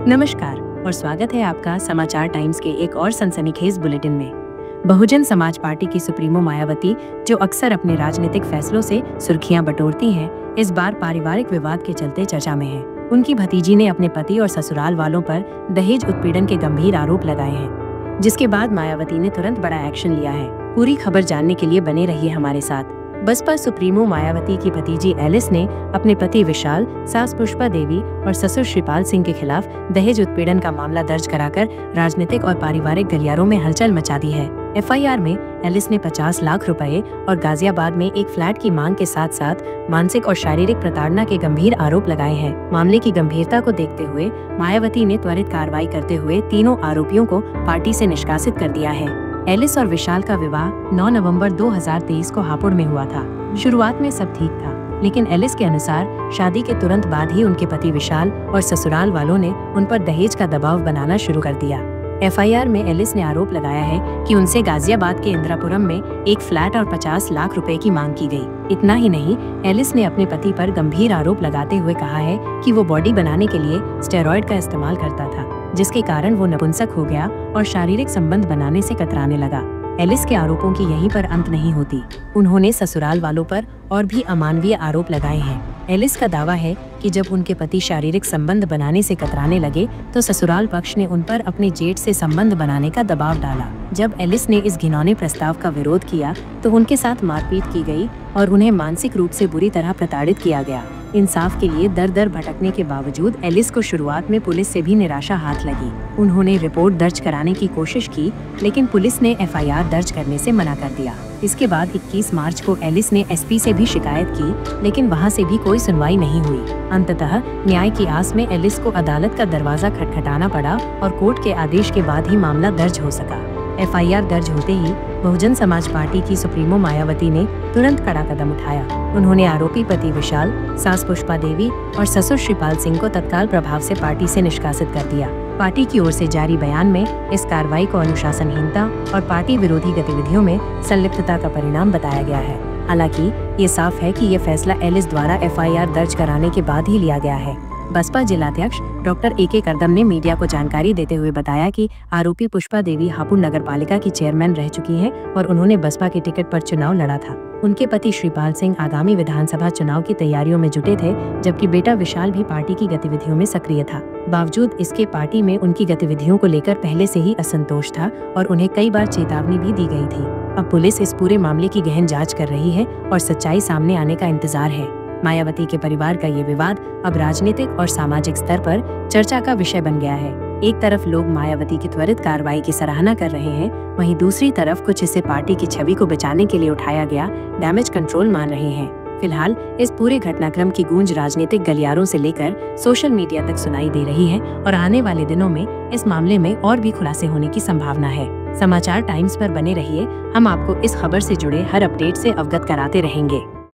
नमस्कार और स्वागत है आपका समाचार टाइम्स के एक और सनसनीखेज बुलेटिन में। बहुजन समाज पार्टी की सुप्रीमो मायावती, जो अक्सर अपने राजनीतिक फैसलों से सुर्खियां बटोरती हैं, इस बार पारिवारिक विवाद के चलते चर्चा में हैं। उनकी भतीजी ने अपने पति और ससुराल वालों पर दहेज उत्पीड़न के गंभीर आरोप लगाए हैं, जिसके बाद मायावती ने तुरंत बड़ा एक्शन लिया है। पूरी खबर जानने के लिए बने रहिए हमारे साथ। बसपा सुप्रीमो मायावती की भतीजी एलिस ने अपने पति विशाल, सास पुष्पा देवी और ससुर श्रीपाल सिंह के खिलाफ दहेज उत्पीड़न का मामला दर्ज कराकर राजनीतिक और पारिवारिक गलियारों में हलचल मचा दी है। एफआईआर में एलिस ने 50 लाख रुपए और गाजियाबाद में एक फ्लैट की मांग के साथ साथ मानसिक और शारीरिक प्रताड़ना के गंभीर आरोप लगाए हैं। मामले की गंभीरता को देखते हुए मायावती ने त्वरित कार्रवाई करते हुए तीनों आरोपियों को पार्टी से निष्कासित कर दिया है। एलिस और विशाल का विवाह 9 नवंबर 2023 को हापुड़ में हुआ था। शुरुआत में सब ठीक था, लेकिन एलिस के अनुसार शादी के तुरंत बाद ही उनके पति विशाल और ससुराल वालों ने उन पर दहेज का दबाव बनाना शुरू कर दिया। एफआईआर में एलिस ने आरोप लगाया है कि उनसे गाजियाबाद के इंदिरापुरम में एक फ्लैट और 50 लाख रुपए की मांग की गई। इतना ही नहीं, एलिस ने अपने पति पर गंभीर आरोप लगाते हुए कहा है कि वो बॉडी बनाने के लिए स्टेरॉइड का इस्तेमाल करता था, जिसके कारण वो नपुंसक हो गया और शारीरिक संबंध बनाने से कतराने लगा। एलिस के आरोपों की यहीं पर अंत नहीं होती। उन्होंने ससुराल वालों पर और भी अमानवीय आरोप लगाए हैं। एलिस का दावा है कि जब उनके पति शारीरिक संबंध बनाने से कतराने लगे तो ससुराल पक्ष ने उन पर अपने जेठ से संबंध बनाने का दबाव डाला। जब एलिस ने इस घिनौने प्रस्ताव का विरोध किया तो उनके साथ मारपीट की गई और उन्हें मानसिक रूप से बुरी तरह प्रताड़ित किया गया। इंसाफ के लिए दर दर भटकने के बावजूद एलिस को शुरुआत में पुलिस से भी निराशा हाथ लगी। उन्होंने रिपोर्ट दर्ज कराने की कोशिश की, लेकिन पुलिस ने एफआईआर दर्ज करने से मना कर दिया। इसके बाद 21 मार्च को एलिस ने एसपी से भी शिकायत की, लेकिन वहां से भी कोई सुनवाई नहीं हुई। अंततः न्याय की आस में एलिस को अदालत का दरवाजा खटखटाना पड़ा और कोर्ट के आदेश के बाद ही मामला दर्ज हो सका। एफआईआर दर्ज होते ही बहुजन समाज पार्टी की सुप्रीमो मायावती ने तुरंत कड़ा कदम उठाया। उन्होंने आरोपी पति विशाल, सास पुष्पा देवी और ससुर श्रीपाल सिंह को तत्काल प्रभाव से पार्टी से निष्कासित कर दिया। पार्टी की ओर से जारी बयान में इस कार्रवाई को अनुशासनहीनता और पार्टी विरोधी गतिविधियों में संलिप्तता का परिणाम बताया गया है। हालांकि ये साफ है कि ये फैसला एलिस द्वारा एफआईआर दर्ज कराने के बाद ही लिया गया है। बसपा जिलाध्यक्ष डॉक्टर ए.के. करदम ने मीडिया को जानकारी देते हुए बताया कि आरोपी पुष्पा देवी हापुड़ नगर पालिका की चेयरमैन रह चुकी हैं और उन्होंने बसपा के टिकट पर चुनाव लड़ा था। उनके पति श्रीपाल सिंह आगामी विधानसभा चुनाव की तैयारियों में जुटे थे, जबकि बेटा विशाल भी पार्टी की गतिविधियों में सक्रिय था। बावजूद इसके पार्टी में उनकी गतिविधियों को लेकर पहले से ही असंतोष था और उन्हें कई बार चेतावनी भी दी गई थी। अब पुलिस इस पूरे मामले की गहन जाँच कर रही है और सच्चाई सामने आने का इंतजार है। मायावती के परिवार का ये विवाद अब राजनीतिक और सामाजिक स्तर पर चर्चा का विषय बन गया है। एक तरफ लोग मायावती की त्वरित कार्रवाई की सराहना कर रहे हैं, वहीं दूसरी तरफ कुछ इसे पार्टी की छवि को बचाने के लिए उठाया गया डैमेज कंट्रोल मान रहे हैं। फिलहाल इस पूरे घटनाक्रम की गूंज राजनीतिक गलियारों से लेकर सोशल मीडिया तक सुनाई दे रही है और आने वाले दिनों में इस मामले में और भी खुलासे होने की संभावना है। समाचार टाइम्स पर बने रहिए, हम आपको इस खबर से जुड़े हर अपडेट से अवगत कराते रहेंगे।